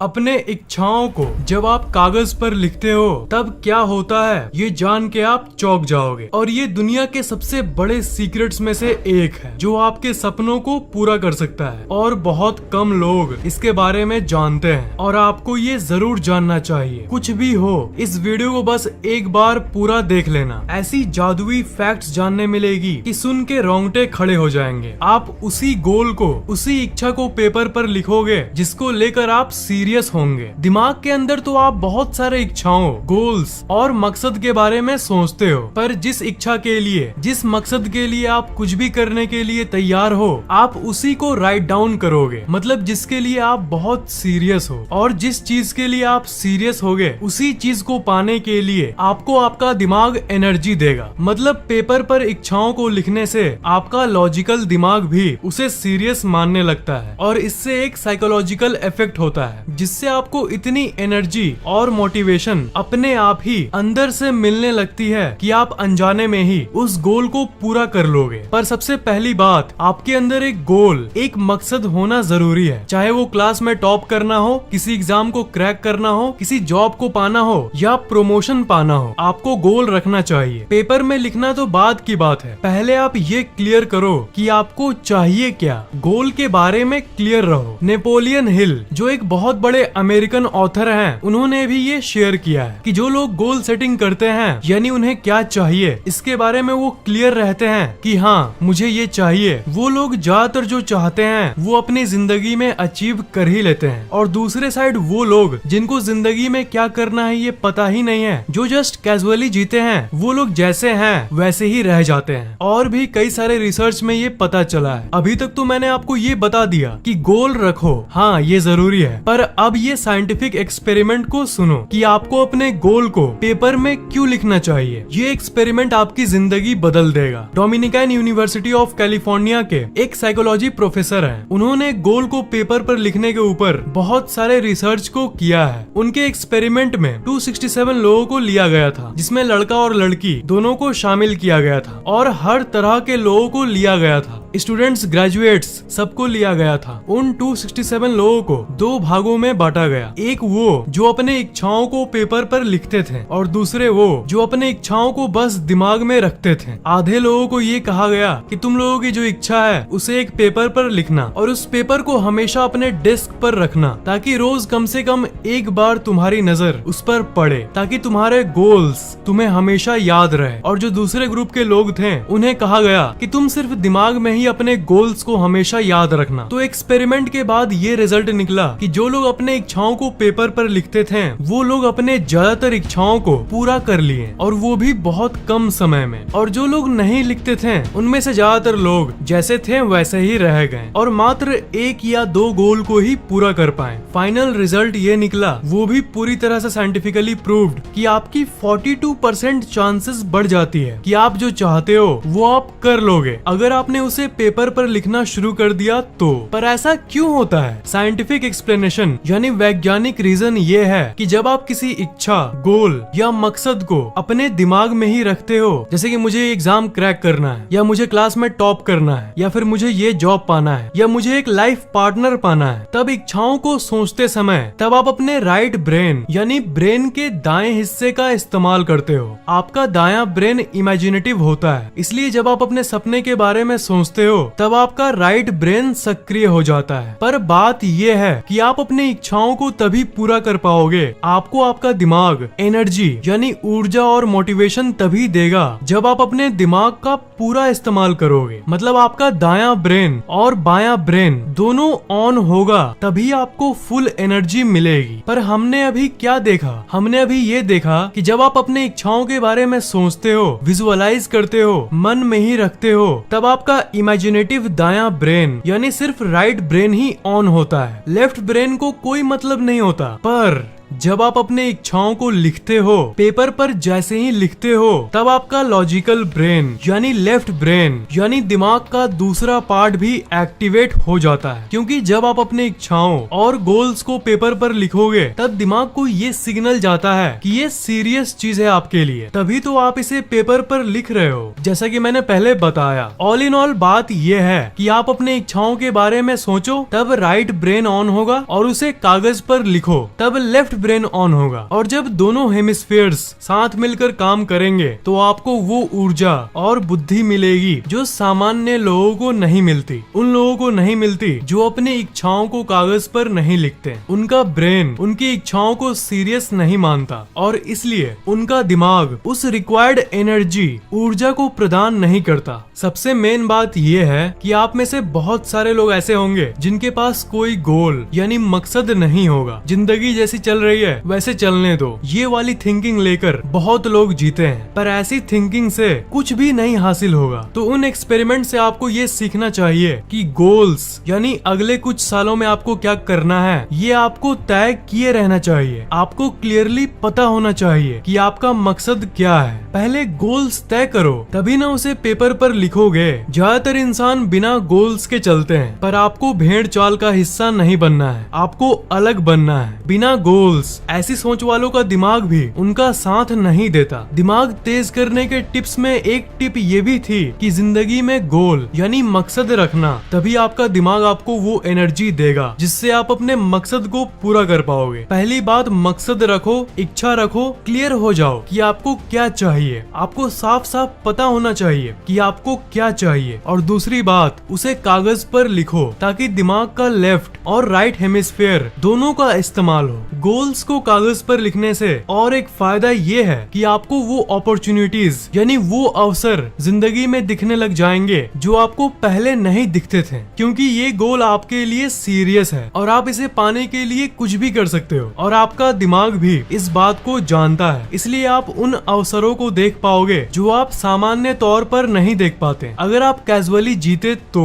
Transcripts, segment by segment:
अपने इच्छाओं को जब आप कागज पर लिखते हो तब क्या होता है ये जान के आप चौंक जाओगे। और ये दुनिया के सबसे बड़े सीक्रेट्स में से एक है जो आपके सपनों को पूरा कर सकता है और बहुत कम लोग इसके बारे में जानते हैं और आपको ये जरूर जानना चाहिए। कुछ भी हो इस वीडियो को बस एक बार पूरा देख लेना, ऐसी जादुई फैक्ट्स जानने मिलेगी कि सुन के रोंगटे खड़े हो जाएंगे। आप उसी गोल को, उसी इच्छा को पेपर पर लिखोगे जिसको लेकर आप सीरियस होंगे। दिमाग के अंदर तो आप बहुत सारे इच्छाओं, गोल्स और मकसद के बारे में सोचते हो, पर जिस इच्छा के लिए, जिस मकसद के लिए आप कुछ भी करने के लिए तैयार हो, आप उसी को राइट डाउन करोगे। मतलब जिसके लिए आप बहुत सीरियस हो और जिस चीज के लिए आप सीरियस होगे उसी चीज को पाने के लिए आपको आपका दिमाग एनर्जी देगा। मतलब पेपर पर इच्छाओं को लिखने से आपका लॉजिकल दिमाग भी उसे सीरियस मानने लगता है और इससे एक साइकोलॉजिकल इफेक्ट होता है जिससे आपको इतनी एनर्जी और मोटिवेशन अपने आप ही अंदर से मिलने लगती है कि आप अनजाने में ही उस गोल को पूरा कर लोगे। पर सबसे पहली बात, आपके अंदर एक गोल, एक मकसद होना जरूरी है। चाहे वो क्लास में टॉप करना हो, किसी एग्जाम को क्रैक करना हो, किसी जॉब को पाना हो या प्रमोशन पाना हो, आपको गोल रखना चाहिए। पेपर में लिखना तो बाद की बात है, पहले आप ये क्लियर करो कि आपको चाहिए क्या। गोल के बारे में क्लियर रहो। नेपोलियन हिल जो एक बहुत बड़े अमेरिकन ऑथर हैं, उन्होंने भी ये शेयर किया है कि जो लोग गोल सेटिंग करते हैं, यानी उन्हें क्या चाहिए इसके बारे में वो क्लियर रहते हैं कि हाँ मुझे ये चाहिए, वो लोग ज्यादातर जो चाहते हैं वो अपनी जिंदगी में अचीव कर ही लेते हैं। और दूसरे साइड वो लोग जिनको जिंदगी में क्या करना है ये पता ही नहीं है, जो जस्ट कैजुअली जीते हैं, वो लोग जैसे हैं वैसे ही रह जाते हैं। और भी कई सारे रिसर्च में ये पता चला है। अभी तक तो मैंने आपको ये बता दिया कि गोल रखो, हाँ ये जरूरी है, पर अब ये साइंटिफिक एक्सपेरिमेंट को सुनो कि आपको अपने गोल को पेपर में क्यों लिखना चाहिए। ये एक्सपेरिमेंट आपकी जिंदगी बदल देगा। डोमिनिकन यूनिवर्सिटी ऑफ कैलिफोर्निया के एक साइकोलॉजी प्रोफेसर हैं, उन्होंने गोल को पेपर पर लिखने के ऊपर बहुत सारे रिसर्च को किया है। उनके एक्सपेरिमेंट में 267 लोगों को लिया गया था, जिसमें लड़का और लड़की दोनों को शामिल किया गया था और हर तरह के लोगों को लिया गया था। स्टूडेंट्स, ग्रेजुएट्स, सबको लिया गया था। उन 267 लोगों को दो भागों में बांटा गया। एक वो जो अपने इच्छाओं को पेपर पर लिखते थे और दूसरे वो जो अपने इच्छाओं को बस दिमाग में रखते थे। आधे लोगों को ये कहा गया कि तुम लोगों की जो इच्छा है उसे एक पेपर पर लिखना और उस पेपर को हमेशा अपने डेस्क पर रखना, ताकि रोज कम से कम एक बार तुम्हारी नजर उस पर पड़े, ताकि तुम्हारे गोल्स तुम्हें हमेशा याद रहे। और जो दूसरे ग्रुप के लोग थे उन्हें कहा गया कि तुम सिर्फ दिमाग में ही अपने गोल्स को हमेशा याद रखना। तो एक्सपेरिमेंट के बाद ये रिजल्ट निकला कि जो लोग अपने इच्छाओं को पेपर पर लिखते थे वो लोग अपने ज्यादातर इच्छाओं को पूरा कर लिए और वो भी बहुत कम समय में। और जो लोग नहीं लिखते थे उनमें से ज्यादातर लोग जैसे थे वैसे ही रह गए और मात्र एक या दो गोल को ही पूरा कर पाए। फाइनल रिजल्ट ये निकला, वो भी पूरी तरह से साइंटिफिकली प्रूव्ड, कि आपकी 42% चांसेस बढ़ जाती है कि आप जो चाहते हो वो आप कर लोगे अगर आपने उसे पेपर पर लिखना शुरू कर दिया तो। पर ऐसा क्यों होता है? साइंटिफिक एक्सप्लेनेशन यानी वैज्ञानिक रीजन ये है कि जब आप किसी इच्छा, गोल या मकसद को अपने दिमाग में ही रखते हो, जैसे कि मुझे एग्जाम क्रैक करना है या मुझे क्लास में टॉप करना है या फिर मुझे ये जॉब पाना है या मुझे एक लाइफ पार्टनर पाना है, तब इच्छाओं को सोचते समय तब आप अपने राइट ब्रेन यानी ब्रेन के दाएं हिस्से का इस्तेमाल करते हो। आपका दायां ब्रेन इमेजिनेटिव होता है, इसलिए जब आप अपने सपने के बारे में सोचते हो तब आपका राइट ब्रेन सक्रिय हो जाता है। पर बात यह है कि आप अपनी इच्छाओं को तभी पूरा कर पाओगे, आपको आपका दिमाग एनर्जी यानी ऊर्जा और मोटिवेशन तभी देगा जब आप अपने दिमाग का पूरा इस्तेमाल करोगे। मतलब आपका दायां ब्रेन और बायां ब्रेन दोनों ऑन होगा, तभी आपको फुल एनर्जी मिलेगी। पर हमने अभी क्या देखा? हमने अभी ये देखा कि जब आप अपने इच्छाओं के बारे में सोचते हो, विजुअलाइज करते हो, मन में ही रखते हो, तब आपका इमेजिनेटिव दायां ब्रेन यानी सिर्फ राइट ब्रेन ही ऑन होता है। लेफ्ट ब्रेन को कोई मतलब नहीं होता। पर जब आप अपने इच्छाओं को लिखते हो पेपर पर, जैसे ही लिखते हो तब आपका लॉजिकल ब्रेन यानी लेफ्ट ब्रेन यानी दिमाग का दूसरा पार्ट भी एक्टिवेट हो जाता है। क्योंकि जब आप अपने इच्छाओं और गोल्स को पेपर पर लिखोगे तब दिमाग को ये सिग्नल जाता है कि ये सीरियस चीज है आपके लिए, तभी तो आप इसे पेपर पर लिख रहे हो। जैसा कि मैंने पहले बताया, ऑल इन ऑल बात ये है कि आप अपने इच्छाओं के बारे में सोचो तब राइट ब्रेन ऑन होगा और उसे कागज पर लिखो तब लेफ्ट ब्रेन ऑन होगा। और जब दोनों हेमिस्फीयर्स साथ मिलकर काम करेंगे तो आपको वो ऊर्जा और बुद्धि मिलेगी जो सामान्य लोगों को नहीं मिलती, उन लोगों को नहीं मिलती जो अपनी इच्छाओं को कागज पर नहीं लिखते। उनका ब्रेन उनकी इच्छाओं को सीरियस नहीं मानता और इसलिए उनका दिमाग उस रिक्वायर्ड एनर्जी ऊर्जा को प्रदान नहीं करता। सबसे मेन बात यह है कि आप में से बहुत सारे लोग ऐसे होंगे जिनके पास कोई गोल यानी मकसद नहीं होगा। जिंदगी जैसी चल रही है वैसे चलने दो, ये वाली थिंकिंग लेकर बहुत लोग जीते हैं, पर ऐसी थिंकिंग से कुछ भी नहीं हासिल होगा। तो उन एक्सपेरिमेंट से आपको ये सीखना चाहिए कि गोल्स यानी अगले कुछ सालों में आपको क्या करना है ये आपको तय किए रहना चाहिए। आपको क्लियरली पता होना चाहिए कि आपका मकसद क्या है। पहले गोल्स तय करो तभी ना उसे पेपर पर लिखोगे। ज्यादातर इंसान बिना गोल्स के चलते हैं, पर आपको भेड़ चाल का हिस्सा नहीं बनना है, आपको अलग बनना है। बिना गोल्स ऐसी सोच वालों का दिमाग भी उनका साथ नहीं देता। दिमाग तेज करने के टिप्स में एक टिप ये भी थी कि जिंदगी में गोल यानी मकसद रखना, तभी आपका दिमाग आपको वो एनर्जी देगा जिससे आप अपने मकसद को पूरा कर पाओगे। पहली बात, मकसद रखो, इच्छा रखो, क्लियर हो जाओ कि आपको क्या चाहिए। आपको साफ साफ पता होना चाहिए कि आपको क्या चाहिए। और दूसरी बात, उसे कागज पर लिखो ताकि दिमाग का लेफ्ट और राइट हेमिस्फीयर दोनों का इस्तेमाल हो। गोल्स को कागज पर लिखने से और एक फायदा ये है कि आपको वो अपॉर्चुनिटीज यानी वो अवसर जिंदगी में दिखने लग जाएंगे जो आपको पहले नहीं दिखते थे, क्योंकि ये गोल आपके लिए सीरियस है और आप इसे पाने के लिए कुछ भी कर सकते हो। और आपका दिमाग भी इस बात को जानता है, इसलिए आप उन अवसरों को देख पाओगे जो आप सामान्य तौर पर नहीं देख पाते। अगर आप कैजुअली जीते तो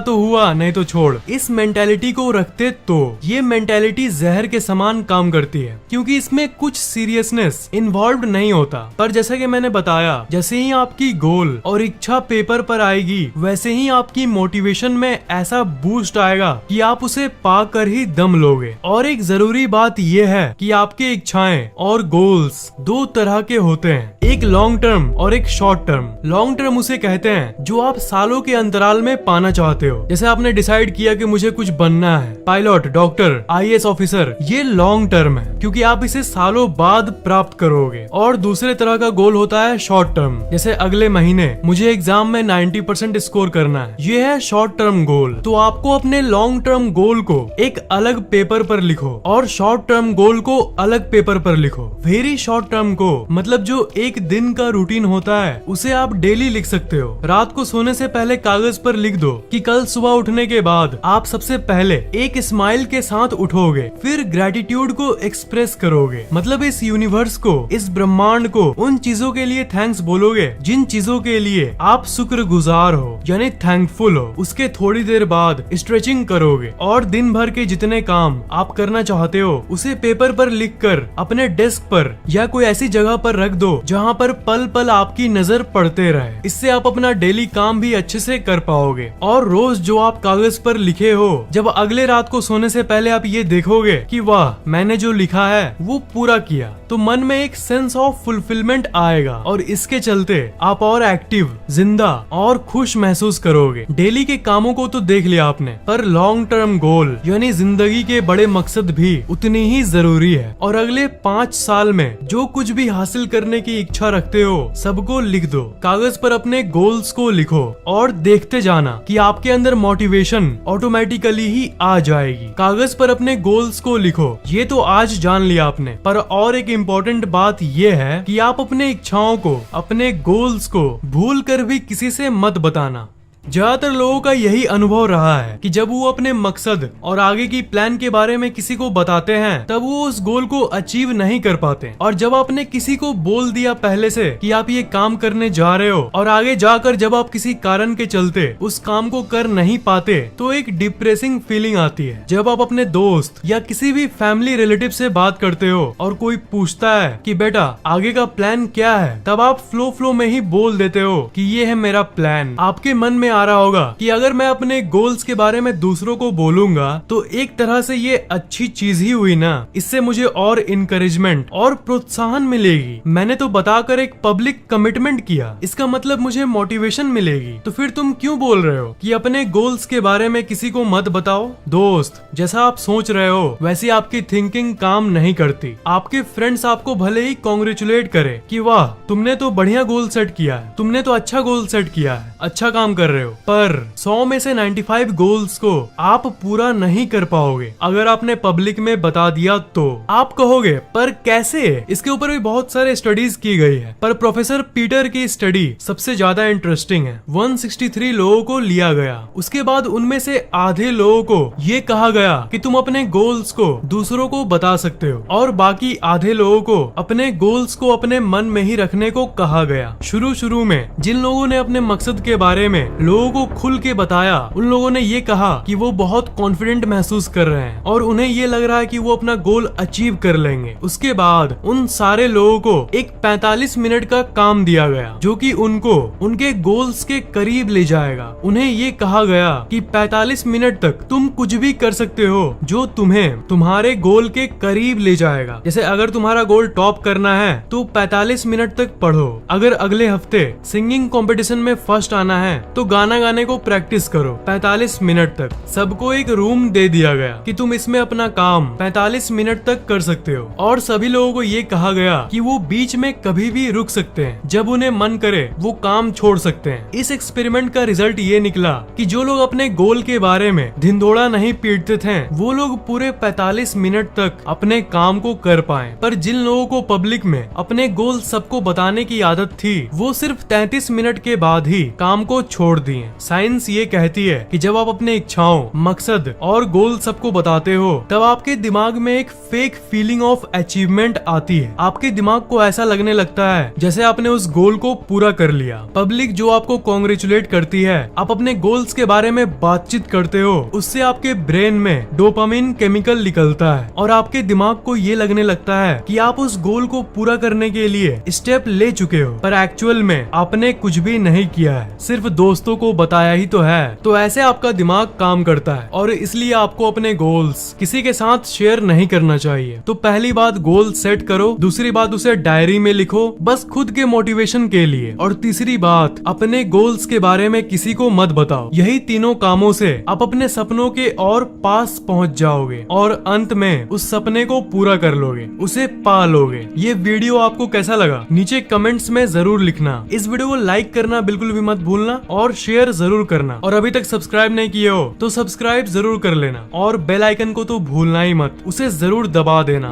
हुआ, नहीं तो छोड़, इस मेंटेलिटी को रखते तो ये मेंटेलिटी जहर के समान काम करती है, क्योंकि इसमें कुछ सीरियसनेस इन्वॉल्व नहीं होता। पर जैसा कि मैंने बताया, जैसे ही आपकी गोल और इच्छा पेपर पर आएगी वैसे ही आपकी मोटिवेशन में ऐसा बूस्ट आएगा कि आप उसे पाकर ही दम लोगे। और एक जरूरी बात यह है कि आपके इच्छाएं और गोल्स दो तरह के होते हैं, एक लॉन्ग टर्म और एक शॉर्ट टर्म। लॉन्ग टर्म उसे कहते हैं जो आप सालों के अंतराल में पाना चाहते हो। जैसे आपने डिसाइड किया कि मुझे कुछ बनना है, पायलट, डॉक्टर, IAS ऑफिसर, ये लॉन्ग टर्म है क्योंकि आप इसे सालों बाद प्राप्त करोगे। और दूसरे तरह का गोल होता है शॉर्ट टर्म, जैसे अगले महीने मुझे एग्जाम में 90% स्कोर करना है, ये है शॉर्ट टर्म गोल। तो आपको अपने लॉन्ग टर्म गोल को एक अलग पेपर पर लिखो और शॉर्ट टर्म गोल को अलग पेपर पर लिखो। वेरी शॉर्ट टर्म को मतलब जो एक दिन का रूटीन होता है उसे आप डेली लिख सकते हो। रात को सोने से पहले कागज पर लिख दो कि कल सुबह उठने के बाद आप सबसे पहले एक स्माइल के साथ उठोगे, फिर ग्रेटिट्यूड को एक्सप्रेस करोगे, मतलब इस यूनिवर्स को, इस ब्रह्मांड को उन चीजों के लिए थैंक्स बोलोगे जिन चीजों के लिए आप शुक्रगुजार हो यानी थैंकफुल हो। उसके थोड़ी देर बाद स्ट्रेचिंग करोगे और दिन भर के जितने काम आप करना चाहते हो उसे पेपर पर लिखकर अपने डेस्क पर या कोई ऐसी जगह पर रख दो जहाँ पर पल पल आपकी नजर पड़ते रहे। इससे आप अपना डेली काम भी अच्छे से कर पाओगे। और रोज जो आप कागज पर लिखे हो, जब अगले रात को सोने से पहले आप ये देखोगे कि वाह मैंने जो लिखा है वो पूरा किया, तो मन में एक सेंस ऑफ फुलफिलमेंट आएगा और इसके चलते आप और एक्टिव, जिंदा और खुश महसूस करोगे। डेली के कामों को तो देख लिया आपने, पर लॉन्ग टर्म गोल यानी जिंदगी के बड़े मकसद भी उतनी ही जरूरी है। और अगले 5 साल में जो कुछ भी हासिल करने की इच्छा रखते हो सबको लिख दो। कागज पर अपने गोल्स को लिखो और देखते जाना कि आपके अंदर मोटिवेशन ऑटोमेटिकली ही आ जाएगी। कागज पर अपने गोल्स को लिखो, ये तो आज जान लिया आपने, पर और एक इम्पोर्टेंट बात ये है कि आप अपने इच्छाओं को, अपने गोल्स को भूल कर भी किसी से मत बताना। ज्यादातर लोगों का यही अनुभव रहा है कि जब वो अपने मकसद और आगे की प्लान के बारे में किसी को बताते हैं तब वो उस गोल को अचीव नहीं कर पाते। और जब आपने किसी को बोल दिया पहले से कि आप ये काम करने जा रहे हो और आगे जाकर जब आप किसी कारण के चलते उस काम को कर नहीं पाते तो एक डिप्रेसिंग फीलिंग आती है। जब आप अपने दोस्त या किसी भी फैमिली रिलेटिव से बात करते हो और कोई पूछता है कि बेटा आगे का प्लान क्या है, तब आप फ्लो में ही बोल देते हो कि ये है मेरा प्लान। आपके मन में आ रहा होगा कि अगर मैं अपने गोल्स के बारे में दूसरों को बोलूंगा तो एक तरह से ये अच्छी चीज ही हुई ना, इससे मुझे और इंकरेजमेंट और प्रोत्साहन मिलेगी। मैंने तो बताकर एक पब्लिक कमिटमेंट किया, इसका मतलब मुझे मोटिवेशन मिलेगी। तो फिर तुम क्यों बोल रहे हो कि अपने गोल्स के बारे में किसी को मत बताओ? दोस्त, जैसा आप सोच रहे हो वैसी आपकी थिंकिंग काम नहीं करती। आपके फ्रेंड्स आपको भले ही कॉन्ग्रेचुलेट करे कि वाह तुमने तो बढ़िया गोल सेट किया है, तुमने तो अच्छा गोल सेट किया है, अच्छा काम कर रहे हो, पर 100 में से 95 गोल्स को आप पूरा नहीं कर पाओगे। अगर आपने पब्लिक में बता दिया तो आप कहोगे पर कैसे? इसके ऊपर भी बहुत सारे स्टडीज की गई है, पर प्रोफेसर पीटर की स्टडी सबसे ज्यादा इंटरेस्टिंग है। 163 लोगों को लिया गया, उसके बाद उनमें से आधे लोगों को ये कहा गया कि तुम अपने गोल्स को दूसरों को बता सकते हो और बाकी आधे लोगों को अपने गोल्स को अपने मन में ही रखने को कहा गया। शुरू में जिन लोगों ने अपने मकसद के बारे में लोगों को खुल के बताया उन लोगों ने ये कहा कि वो बहुत कॉन्फिडेंट महसूस कर रहे हैं और उन्हें ये लग रहा है कि वो अपना गोल अचीव कर लेंगे। उसके बाद उन सारे लोगों को एक 45 मिनट का काम दिया गया जो कि उनको उनके गोल्स के करीब ले जाएगा। उन्हें ये कहा गया कि 45 मिनट तक तुम कुछ भी कर सकते हो जो तुम्हें तुम्हारे गोल के करीब ले जाएगा। जैसे अगर तुम्हारा गोल टॉप करना है तो 45 मिनट तक पढ़ो। अगर अगले हफ्ते सिंगिंग कंपटीशन में फर्स्ट आना है तो गाना गाने को प्रैक्टिस करो 45 मिनट तक। सबको एक रूम दे दिया गया कि तुम इसमें अपना काम 45 मिनट तक कर सकते हो और सभी लोगों को ये कहा गया कि वो बीच में कभी भी रुक सकते हैं, जब उन्हें मन करे वो काम छोड़ सकते हैं। इस एक्सपेरिमेंट का रिजल्ट ये निकला कि जो लोग अपने गोल के बारे में धिंडोरा नहीं पीटते थे वो लोग पूरे 45 मिनट तक अपने काम को कर पाए। पर जिन लोगों को पब्लिक में अपने गोल सबको बताने की आदत थी वो सिर्फ 33 मिनट के बाद ही काम को छोड़ दिए। साइंस ये कहती है कि जब आप अपने इच्छाओं, मकसद और गोल सबको बताते हो तब आपके दिमाग में एक फेक फीलिंग ऑफ अचीवमेंट आती है। आपके दिमाग को ऐसा लगने लगता है जैसे आपने उस गोल को पूरा कर लिया। पब्लिक जो आपको कॉन्ग्रेचुलेट करती है, आप अपने गोल्स के बारे में बातचीत करते हो, उससे आपके ब्रेन में डोपामिन केमिकल निकलता है और आपके दिमाग को ये लगने लगता है कि आप उस गोल को पूरा करने के लिए स्टेप ले चुके हो, पर एक्चुअल में आपने कुछ भी नहीं किया है, सिर्फ दोस्तों को बताया ही तो है। तो ऐसे आपका दिमाग काम करता है और इसलिए आपको अपने गोल्स किसी के साथ शेयर नहीं करना चाहिए। तो पहली बात गोल सेट करो, दूसरी बात उसे डायरी में लिखो बस खुद के मोटिवेशन के लिए, और तीसरी बात अपने गोल्स के बारे में किसी को मत बताओ। यही तीनों कामों से आप अपने सपनों के और पास पहुंच जाओगे और अंत में उस सपने को पूरा कर लोगे, उसे पा लोगे। ये वीडियो आपको कैसा लगा नीचे कमेंट्स में जरूर लिखना। इस वीडियो को लाइक करना बिल्कुल भी मत भूलना और शेयर जरूर करना, और अभी तक सब्सक्राइब नहीं किए हो तो सब्सक्राइब जरूर कर लेना और बेल आइकन को तो भूलना ही मत, उसे जरूर दबा देना।